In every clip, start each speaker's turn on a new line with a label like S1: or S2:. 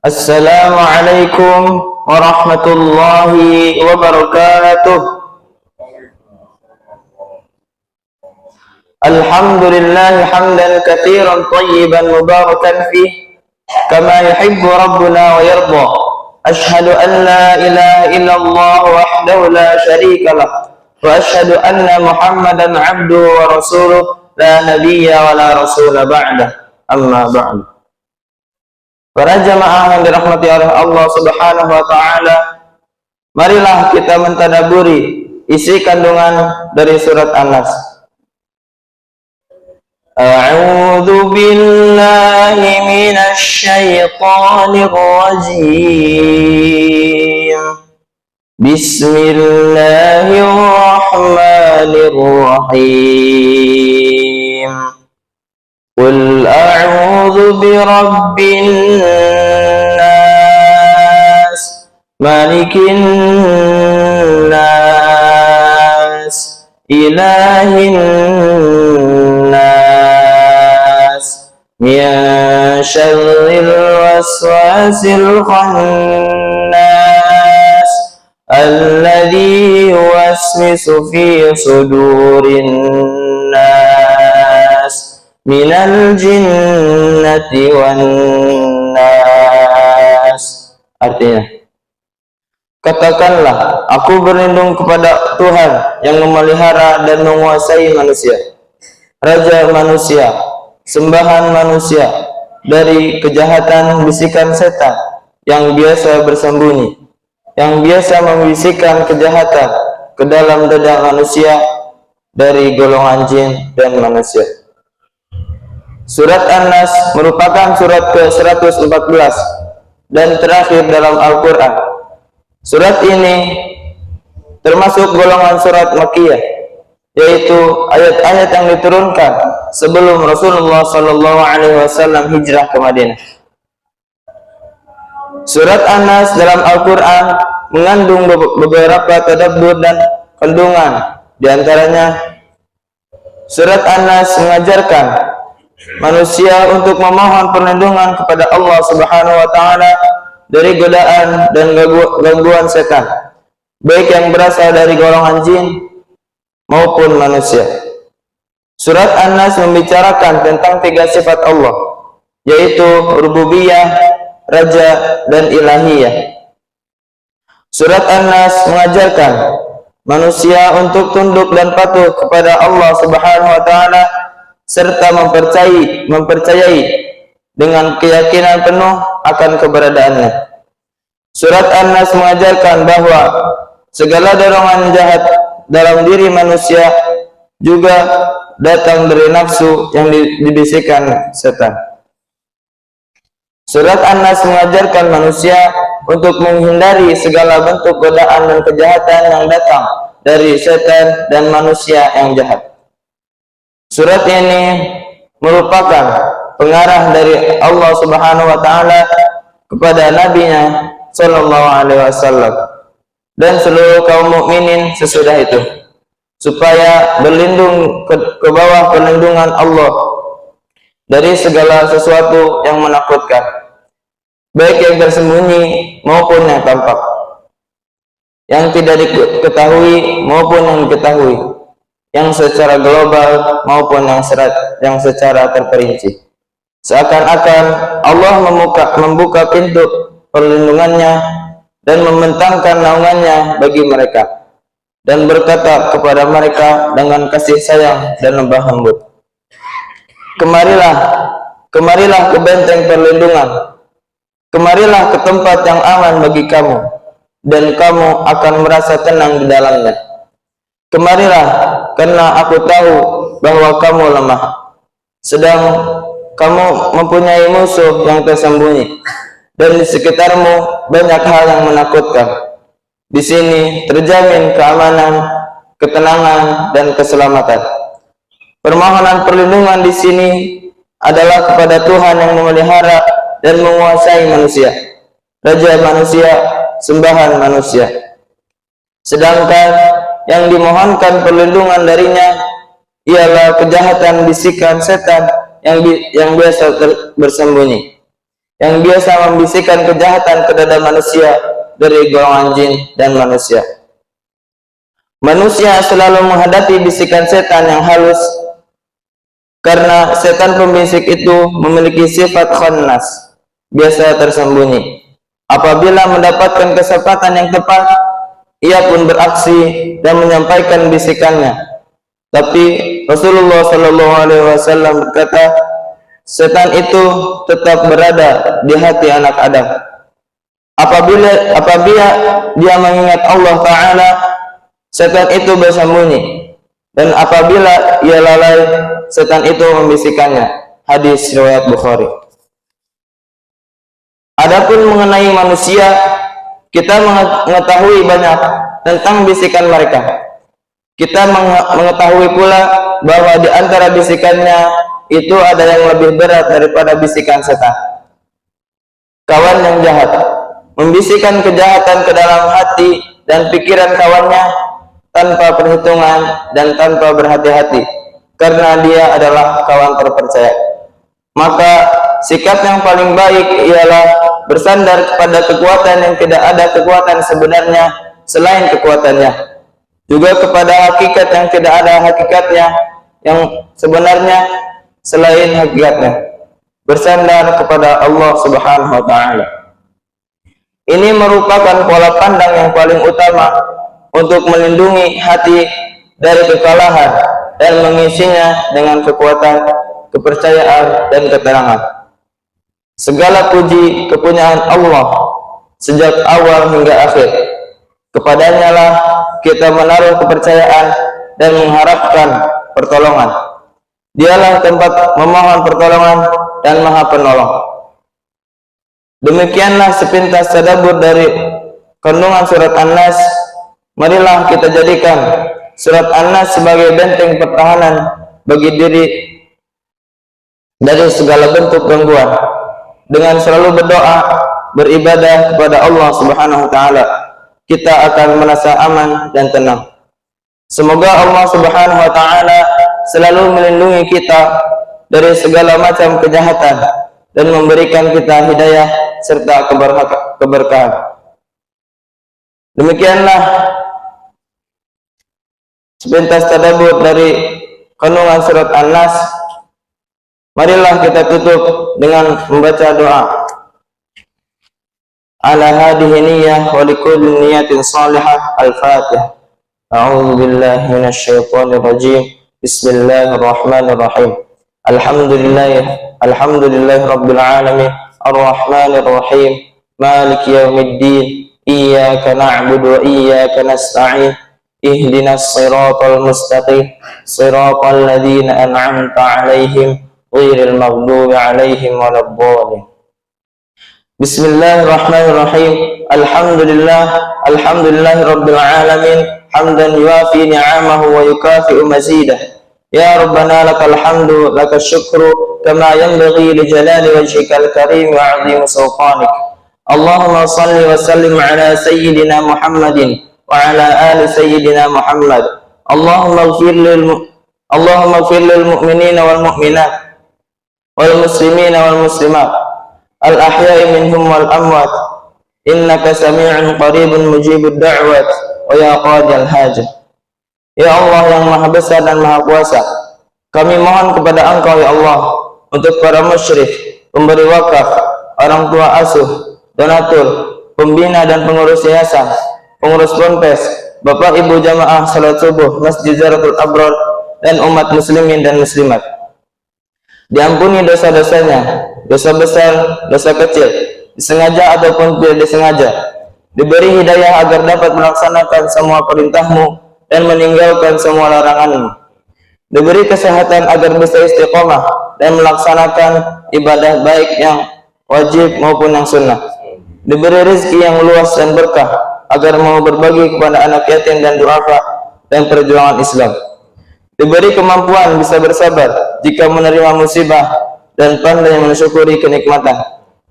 S1: Assalamualaikum warahmatullahi wabarakatuh. Alhamdulillah hamdan katsiran thayyiban mubarakan fih kama yuhibbu rabbuna wa yarda. Ashhadu an la ilaha illallah wahdahu la syarika lah wa ashhadu anna Muhammadan abduhu wa rasuluh la nabiyya wa la rasula ba'dah. Amma ba'du. Para jamaah yang dirahmati oleh Allah Subhanahu wa taala, marilah kita mentadaburi isi kandungan dari surat An-Nas. A'udzu billahi minasy syaithanir rajim. Bismillahirrahmanirrahim. Qul a'udzu birabbin nas, malikin nas, ilahin nas, min syarril waswasil khannas, alladzi yuwaswisu fi sudurin nas, minal jinnati wan nas. Artinya, katakanlah, aku berlindung kepada Tuhan yang memelihara dan menguasai manusia, Raja manusia, sembahan manusia, dari kejahatan bisikan setan yang biasa bersembunyi, yang biasa membisikkan kejahatan ke dalam dada manusia dari golongan jin dan manusia. Surat An-Nas merupakan surat ke-114 dan terakhir dalam Al-Quran. Surat ini termasuk golongan surat Makkiyah, yaitu ayat-ayat yang diturunkan sebelum Rasulullah SAW hijrah ke Madinah. Surat An-Nas dalam Al-Quran mengandung beberapa tadabbur dan kandungan. Di antaranya, surat An-Nas mengajarkan manusia untuk memohon perlindungan kepada Allah Subhanahu wa taala dari godaan dan gangguan setan, baik yang berasal dari golongan jin maupun manusia. Surat An-Nas membicarakan tentang tiga sifat Allah, yaitu rububiyah, raja, dan ilahiyah. Surat An-Nas mengajarkan manusia untuk tunduk dan patuh kepada Allah Subhanahu wa taala serta mempercayai dengan keyakinan penuh akan keberadaannya. Surat An-Nas mengajarkan bahwa segala dorongan jahat dalam diri manusia juga datang dari nafsu yang dibisikkan setan. Surat An-Nas mengajarkan manusia untuk menghindari segala bentuk godaan dan kejahatan yang datang dari setan dan manusia yang jahat. Surat ini merupakan pengarah dari Allah Subhanahu wa taala kepada nabinya sallallahu alaihi wasallam dan seluruh kaum mukminin sesudah itu, supaya berlindung ke bawah perlindungan Allah dari segala sesuatu yang menakutkan, baik yang tersembunyi maupun yang tampak, yang tidak diketahui maupun yang diketahui, yang secara global maupun yang secara terperinci. Seakan-akan Allah membuka pintu perlindungannya dan membentangkan naungannya bagi mereka, dan berkata kepada mereka dengan kasih sayang dan lembah lembut, Kemarilah ke benteng perlindungan, kemarilah ke tempat yang aman bagi kamu, dan kamu akan merasa tenang di dalamnya. Kemarilah, karena aku tahu bahwa kamu lemah, sedang kamu mempunyai musuh yang tersembunyi, dan di sekitarmu banyak hal yang menakutkan. Di sini terjamin keamanan, ketenangan, dan keselamatan. Permohonan perlindungan di sini adalah kepada Tuhan yang memelihara dan menguasai manusia, Raja manusia, sembahan manusia. Sedangkan yang dimohonkan perlindungan darinya ialah kejahatan bisikan setan yang biasa bersembunyi, yang biasa membisikkan kejahatan ke dada manusia dari golongan jin dan manusia. Manusia selalu menghadapi bisikan setan yang halus, karena setan pembisik itu memiliki sifat khannas, biasa tersembunyi. Apabila mendapatkan kesempatan yang tepat, ia pun beraksi dan menyampaikan bisikannya. Tapi Rasulullah SAW berkata, setan itu tetap berada di hati anak Adam. Apabila dia mengingat Allah Ta'ala, setan itu bersembunyi, dan apabila ia lalai, setan itu membisikkannya. Hadis riwayat Bukhari. Adapun mengenai manusia, kita mengetahui banyak tentang bisikan mereka. Kita mengetahui pula bahwa di antara bisikannya itu ada yang lebih berat daripada bisikan setan. Kawan yang jahat membisikkan kejahatan ke dalam hati dan pikiran kawannya tanpa perhitungan dan tanpa berhati-hati, karena dia adalah kawan terpercaya. Maka sikap yang paling baik ialah bersandar kepada kekuatan yang tidak ada kekuatan sebenarnya selain kekuatannya, juga kepada hakikat yang tidak ada hakikatnya yang sebenarnya selain hakikatnya. Bersandar kepada Allah Subhanahu wa Ta'ala. Ini merupakan pola pandang yang paling utama untuk melindungi hati dari kekalahan dan mengisinya dengan kekuatan, kepercayaan, dan keterangan. Segala puji kepunyaan Allah sejak awal hingga akhir. Kepadanya lah kita menaruh kepercayaan dan mengharapkan pertolongan. Dialah tempat memohon pertolongan dan Maha Penolong. Demikianlah sepintas tadabbur dari kandungan surat An-Nas. Marilah kita jadikan surat An-Nas sebagai benteng pertahanan bagi diri dari segala bentuk gangguan. Dengan selalu berdoa, beribadah kepada Allah Subhanahu wa Ta'ala, kita akan merasa aman dan tenang. Semoga Allah Subhanahu wa Ta'ala selalu melindungi kita dari segala macam kejahatan dan memberikan kita hidayah serta keberkahan. Demikianlah sepintas tadabbur dari kandungan surat An-Nas. Marilah kita tutup dengan membaca doa. Ala hadhihi niyyah wa likulli niyatin salihah. Al-Fatihah. A'udzu billahi minasyaitonir rajim. Bismillahirrahmanirrahim. Alhamdulillahi rabbil alamin. Ar-Rahmanir Rahim. Maliki yaumiddin. Iyyaka na'budu wa iyyaka nasta'in. Ihdinas siratal mustaqim. Siratal ladzina an'amta 'alaihim ghairil maghdubi 'alaihim waladdallin. Bismillahirrahmanirrahim. Alhamdulillahi rabbil alamin. Hamdan yuafi ni'amahu wa yukafi'u mazidah. Ya Rabbana lakal hamdu lakas syukru kama yanbaghi li jalali wajhikal karim wa 'azimi sultanik. Allahumma salli wa sallim ala sayyidina Muhammadin wa ala ali sayyidina Muhammad. Allahumma ighfir lil mu'minina wal mu'minat wal muslimina wal muslimat al ahya'i minhum wal amwat, innaka sami'un qaribun mujibud da'wat wa ya qadiyal hajat. Ya Allah yang maha besar dan maha kuasa, kami mohon kepada Engkau ya Allah untuk para musyrik, pemberi wakaf, orang tua asuh, donatur, pembina dan pengurus yayasan, pengurus ponpes, bapak ibu jamaah salat subuh Masjid Zaratul Abrar, dan umat muslimin dan muslimat. Diampuni dosa-dosanya, dosa besar, dosa kecil, disengaja ataupun tidak disengaja. Diberi hidayah agar dapat melaksanakan semua perintahmu dan meninggalkan semua laranganmu. Diberi kesehatan agar bisa istiqomah dan melaksanakan ibadah baik yang wajib maupun yang sunnah. Diberi rezeki yang luas dan berkah agar mau berbagi kepada anak yatim dan duafa dan perjuangan Islam. Diberi kemampuan bisa bersabar jika menerima musibah dan pandai mensyukuri kenikmatan.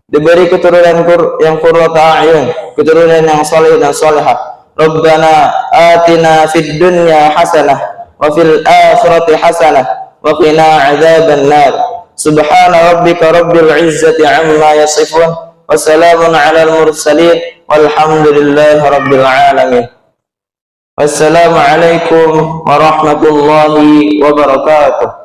S1: Diberi keturunan yang qurrata a'yun, keturunan yang saleh dan salihah. Rabbana atina fid dunya hasanah wa fil akhirati hasanah wa qina adzaban nar. Subhana rabbika rabbil izzati amma yasifun. Wassalamun alal mursalin. Walhamdulillahi rabbil alamin. Wassalamualaikum warahmatullahi wabarakatuh.